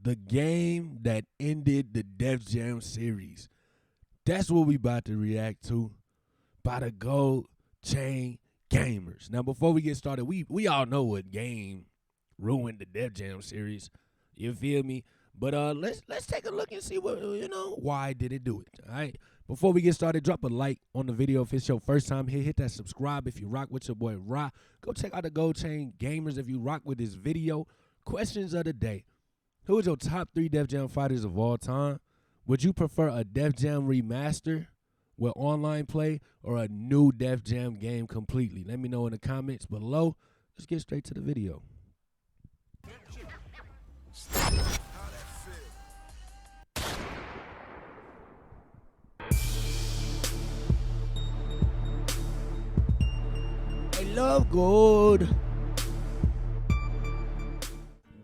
the game that ended the Def Jam series. That's what we about to react to by the Gold Chain Gamers. Now, before we get started, we all know what game ruined the Def Jam series. You feel me? But let's take a look and see what why did it do it. All right. Before we get started, drop a like on the video if it's your first time here. Hit that subscribe if you rock with your boy Ra. Go check out the Gold Chain Gamers if you rock with this video. Questions of the day. Who is your top 3 Def Jam fighters of all time? Would you prefer a Def Jam remaster with online play or a new Def Jam game completely? Let me know in the comments below. Let's get straight to the video. I love gold.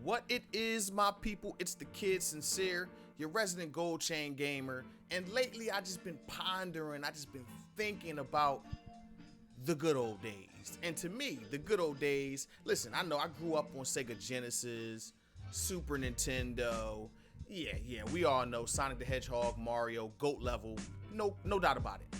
What it is, my people, it's the kid Sincere, your resident Gold Chain Gamer, and lately I just been pondering, I just been thinking about the good old days. And to me, the good old days, listen, I know I grew up on Sega Genesis, Super Nintendo, yeah, we all know Sonic the Hedgehog, Mario, GOAT level, no doubt about it.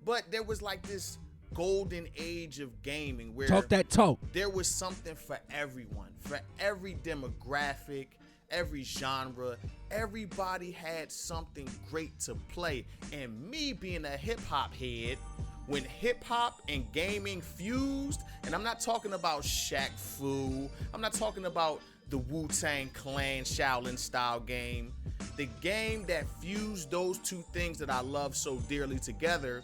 But there was like this golden age of gaming where Talk that talk. there was something for everyone, for every demographic, every genre. Everybody had something great to play. And me being a hip-hop head, when hip-hop and gaming fused, and I'm not talking about Shaq Fu, I'm not talking about the Wu-Tang Clan Shaolin style game, the game that fused those two things that I love so dearly together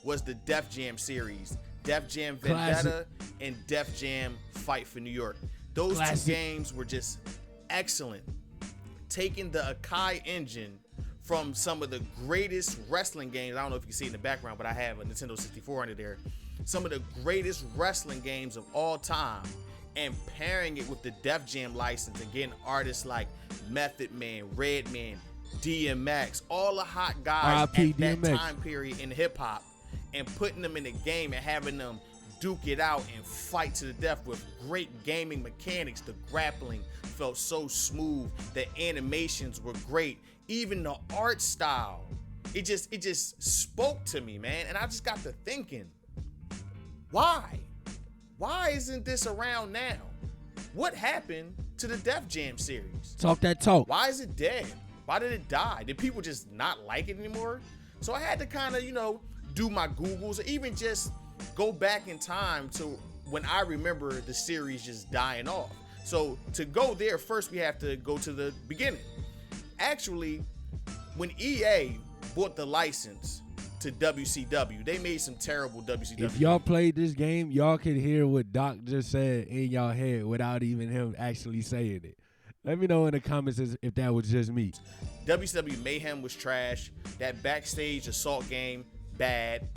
was the Def Jam series, Def Jam Vendetta and Def Jam Fight for New York. Those two games were just excellent. Taking the Akai engine from some of the greatest wrestling games, I don't know if you can see it in the background, but I have a Nintendo 64 under there, some of the greatest wrestling games of all time, and pairing it with the Def Jam license and getting artists like Method Man, Redman, DMX, all the hot guys at that time period in hip-hop, and putting them in the game and having them duke it out and fight to the death with great gaming mechanics. The grappling felt so smooth. The animations were great. Even the art style, it just spoke to me, man. And I just got to thinking, why isn't this around now? What happened to the Def Jam series? Talk that talk. Why is it dead? Why did it die? Did people just not like it anymore? So I had to kind of, do my Googles, or even just go back in time to when I remember the series just dying off. So to go there, first we have to go to the beginning. Actually, when EA bought the license to WCW, they made some terrible WCW. If y'all played this game, y'all could hear what Doc just said in y'all head without even him actually saying it. Let me know in the comments if that was just me. WCW Mayhem was trash. That backstage assault game, bad.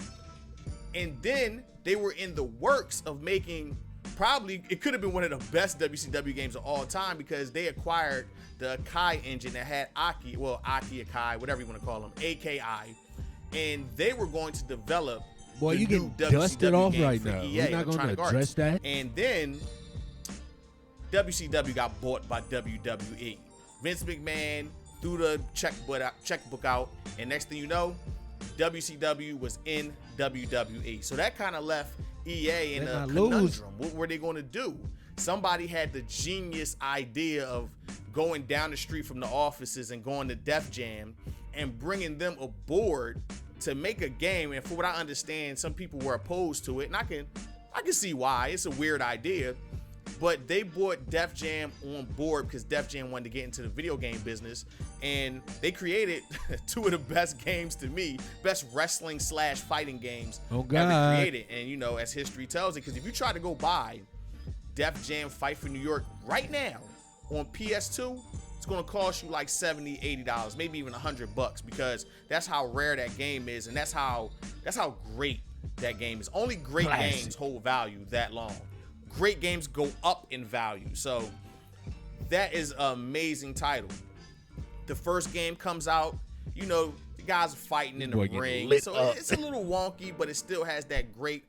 And then they were in the works of making, probably it could have been one of the best WCW games of all time, because they acquired the Akai engine that had Aki Akai, whatever you want to call them, AKI, and they were going to develop you get dusted off right now. We're not going to address that. And then WCW got bought by WWE. Vince McMahon threw the checkbook out, and next thing you know, WCW was in WWE. So that kind of left EA in a conundrum. What were they going to do? Somebody had the genius idea of going down the street from the offices and going to Def Jam and bringing them aboard to make a game. And for what I understand, some people were opposed to it, and I can see why. It's a weird idea. But they brought Def Jam on board because Def Jam wanted to get into the video game business, and they created two of the best games to me, best wrestling / fighting games ever created. And as history tells it, because if you try to go buy Def Jam Fight for New York right now on PS2, it's going to cost you like $70, $80, maybe even $100, because that's how rare that game is, and that's how great that game is. Only great games hold value that long. Great games go up in value. So that is an amazing title. The first game comes out, the guys are fighting in the ring. So it's a little wonky, but it still has that great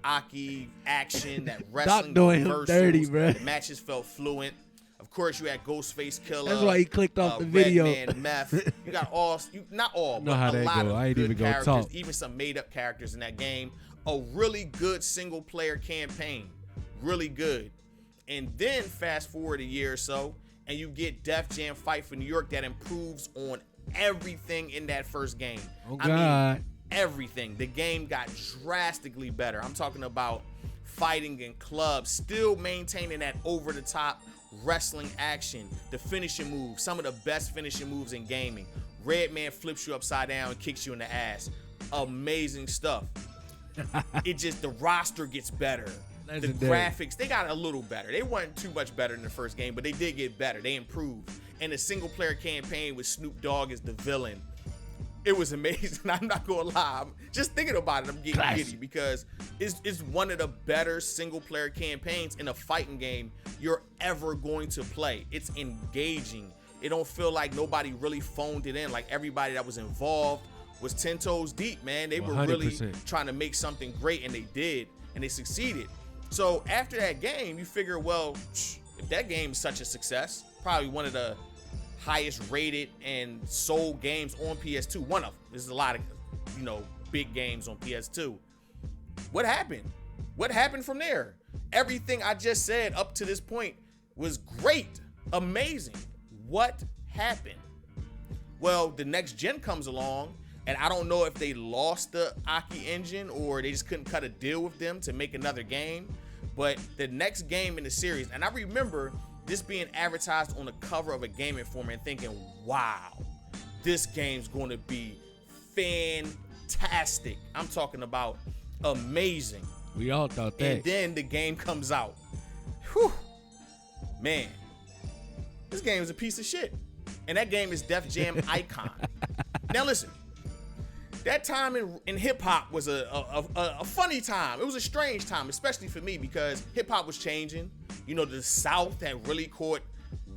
Aki action, that wrestling Stop doing him dirty, bro. The matches felt fluent. Of course, you had Ghostface Killer. That's why he clicked off the video. Redman, Meth. You got not all, Know but how a that lot go. of I ain't good even gonna characters, talk. even some made-up characters in that game. A really good single-player campaign. Really good. And then fast forward a year or so, and you get Def Jam Fight for New York that improves on everything in that first game. Oh, God. Everything. The game got drastically better. I'm talking about fighting in clubs, still maintaining that over-the-top wrestling action, the finishing moves, some of the best finishing moves in gaming. Redman flips you upside down and kicks you in the ass. Amazing stuff. The roster gets better. The graphics, they got a little better. They weren't too much better than the first game, but they did get better. They improved. And the single player campaign with Snoop Dogg as the villain, it was amazing. I'm not gonna lie. Just thinking about it, I'm getting giddy because it's one of the better single player campaigns in a fighting game you're ever going to play. It's engaging. It don't feel like nobody really phoned it in. Like everybody that was involved was 10 toes deep, man. They were 100%. really trying to make something great, and they did, and they succeeded. So after that game, you figure, well, if that game is such a success, probably one of the highest rated and sold games on PS2. One of them. There's a lot of, big games on PS2. What happened? What happened from there? Everything I just said up to this point was great, amazing. What happened? Well, the next gen comes along, and I don't know if they lost the Aki engine or they just couldn't cut a deal with them to make another game. But the next game in the series, and I remember this being advertised on the cover of a Game Informer and thinking, wow, this game's going to be fantastic. I'm talking about amazing. We all thought that. And then the game comes out. Whew. Man, this game is a piece of shit. And that game is Def Jam Icon. Now listen, that time in hip hop was a funny time. It was a strange time, especially for me, because hip hop was changing. The South had really caught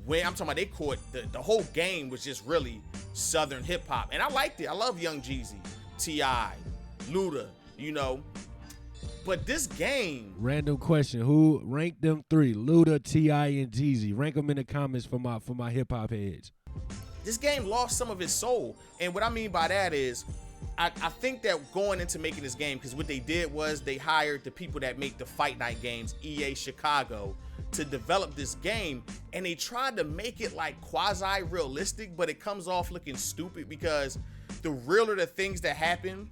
when I'm talking about they caught the whole game was just really Southern hip hop. And I liked it. I love Young Jeezy, T.I., Luda, But this game. Random question: who ranked them three? Luda, T.I., and Jeezy. Rank them in the comments for my hip hop heads. This game lost some of its soul, and what I mean by that is, I think that going into making this game, because what they did was they hired the people that make the Fight Night games, EA Chicago, to develop this game, and they tried to make it like quasi-realistic, but it comes off looking stupid because the realer the things that happen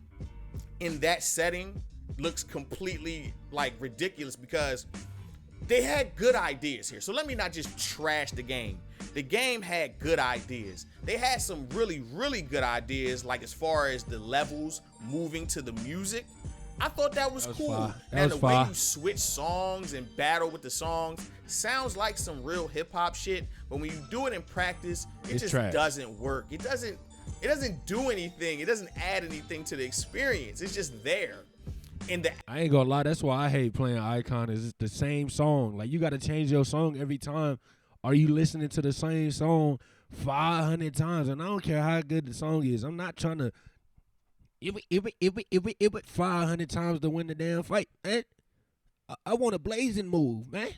in that setting looks completely like ridiculous because they had good ideas here. So let me not just trash the game. The game had good ideas. They had some really, really good ideas, like as far as the levels moving to the music. I thought that was cool. And the way you switch songs and battle with the songs sounds like some real hip hop shit. But when you do it in practice, it just doesn't work. It doesn't do anything. It doesn't add anything to the experience. It's just there. I ain't gonna lie, that's why I hate playing Icon. Is it's the same song. Like you gotta change your song every time. Are you listening to the same song 500 times? And I don't care how good the song is. I'm not trying to it 500 times to win the damn fight. Man, I want a blazing move, man.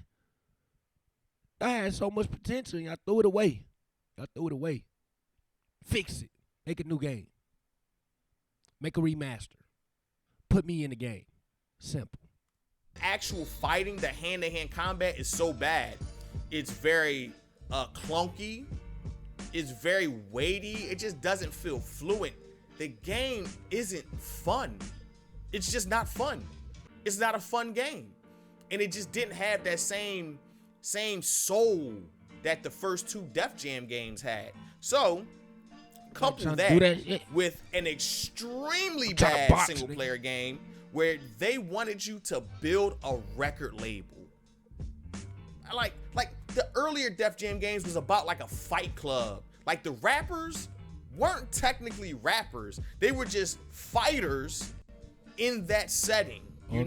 I had so much potential and I threw it away. Fix it. Make a new game. Make a remaster. Put me in the game. Simple. Actual fighting, the hand-to-hand combat is so bad. It's very clunky. It's very weighty. It just doesn't feel fluent. The game isn't fun. It's just not fun. It's not a fun game. And it just didn't have that same soul that the first two Def Jam games had. So, couple that with an extremely bad single-player game where they wanted you to build a record label. Like the earlier Def Jam games was about like a fight club. Like the rappers weren't technically rappers. They were just fighters in that setting. In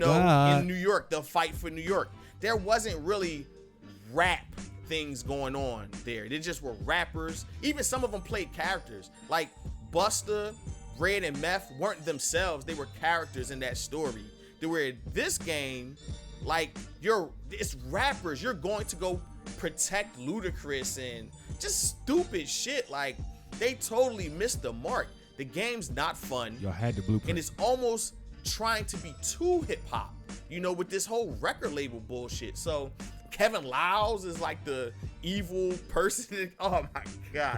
New York, the fight for New York. There wasn't really rap things going on there. They just were rappers. Even some of them played characters. Like Busta, Red, and Meth weren't themselves. They were characters in that story. They were in this game, like it's rappers. You're going to go protect Ludacris and just stupid shit. Like, they totally missed the mark. The game's not fun. Y'all had the blueprint. And it's almost trying to be too hip-hop, you know, with this whole record label bullshit. So Kevin Liles is like the evil person. Oh my God.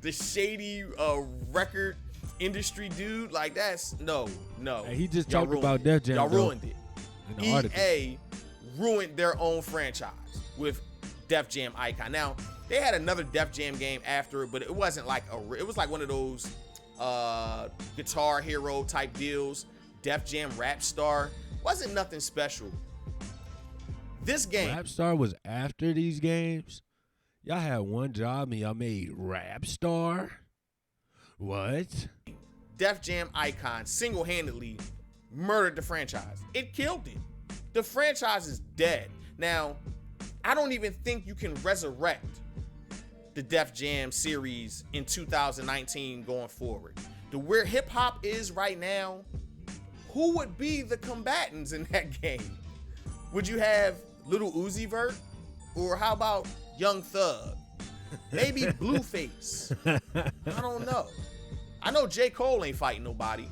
The shady record industry dude. Like, that's no. Hey, he just Y'all talked about Def Jam. Y'all ruined it. In the article. EA ruined their own franchise with Def Jam Icon. Now, they had another Def Jam game after it, but it wasn't like it was like one of those Guitar Hero type deals. Def Jam Rap Star wasn't nothing special. This game, Rap Star was after these games. Y'all had one job and y'all made Rap Star. What? Def Jam Icon single-handedly murdered the franchise. It killed it. The franchise is dead. Now, I don't even think you can resurrect the Def Jam series in 2019 going forward. The where hip hop is right now, who would be the combatants in that game? Would you have Little Uzi Vert? Or how about Young Thug? Maybe Blueface. I don't know. I know J. Cole ain't fighting nobody.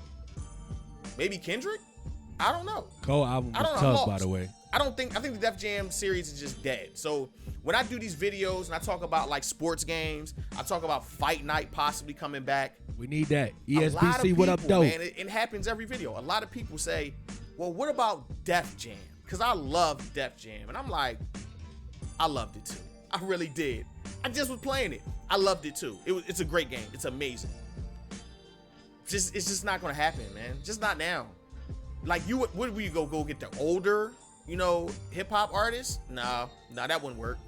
Maybe Kendrick? I don't know. Cole album was tough, by the way. I think the Def Jam series is just dead. So when I do these videos and I talk about like sports games, I talk about Fight Night possibly coming back. We need that. A lot of ESBC, what up, people, though? man, it happens every video. A lot of people say, well, what about Def Jam? Because I love Def Jam. And I'm like, I loved it too. I really did. I just was playing it. I loved it too. It's a great game. It's amazing. It's just not going to happen, man. Just not now. Like, what would you go get the older, you know, hip hop artists? Nah, that wouldn't work.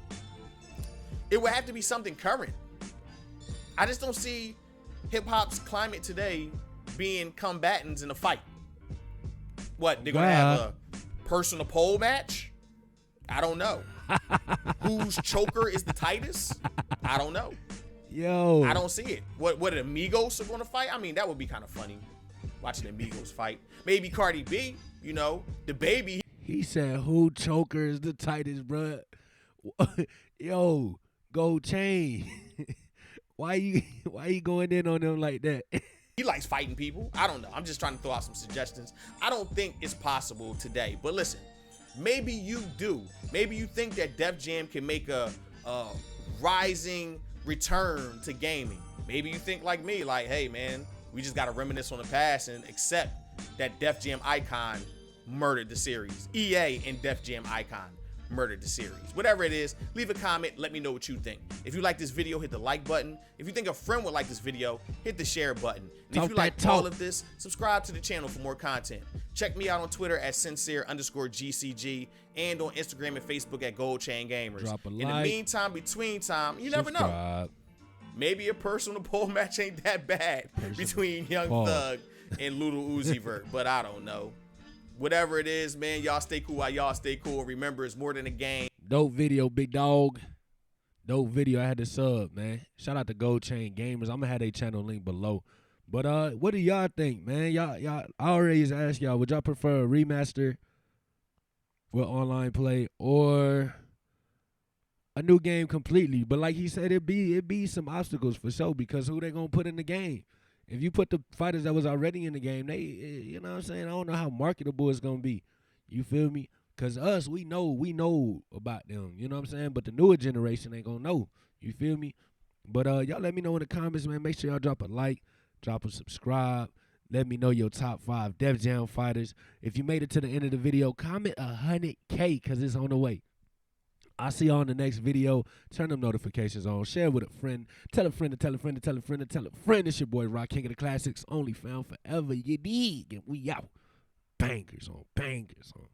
It would have to be something current. I just don't see hip hop's climate today being combatants in a fight. What, they're gonna have a personal pole match? I don't know. Whose choker is the tightest? I don't know. Yo, I don't see it. What Amigos are gonna fight? I mean, that would be kind of funny. Watching Amigos fight. Maybe Cardi B, you know, the baby. He said, who choker is the tightest, bruh? Yo, Gold Chain. Why you going in on them like that? He likes fighting people. I don't know. I'm just trying to throw out some suggestions. I don't think it's possible today. But listen, maybe you do. Maybe you think that Def Jam can make a rising return to gaming. Maybe you think like me, like, hey, man, we just got to reminisce on the past and accept that Def Jam Icon murdered the series. EA and Def Jam Icon murdered the series. Whatever it is, leave a comment. Let me know what you think. If you like this video, hit the like button. If you think a friend would like this video, hit the share button. And if you like all of this, subscribe to the channel for more content. Check me out on Twitter at sincere_GCG and on Instagram and Facebook at Gold Chain Gamers. Drop a like. In the meantime, between time, you never know. Maybe a personal pole match ain't that bad between Young Thug and Little Uzi Vert, but I don't know. Whatever it is, man, y'all stay cool while y'all stay cool. Remember, it's more than a game. Dope video, big dog. Dope video. I had to sub, man. Shout out to Gold Chain Gamers. I'm gonna have their channel link below. But what do y'all think, man? Y'all. I already asked y'all. Would y'all prefer a remaster with online play or a new game completely? But like he said, it be some obstacles for sure because who they gonna put in the game? If you put the fighters that was already in the game, they, you know what I'm saying? I don't know how marketable it's going to be. You feel me? Because us, we know about them. You know what I'm saying? But the newer generation ain't going to know. You feel me? But y'all let me know in the comments, man. Make sure y'all drop a like, drop a subscribe. Let me know your top 5 Def Jam fighters. If you made it to the end of the video, comment 100K because it's on the way. I'll see y'all in the next video. Turn them notifications on. Share with a friend. Tell a friend to tell a friend to tell a friend to tell a friend. It's your boy Rock, King of the Classics. Only found forever. You dig? And we out. Bangers on bangers on.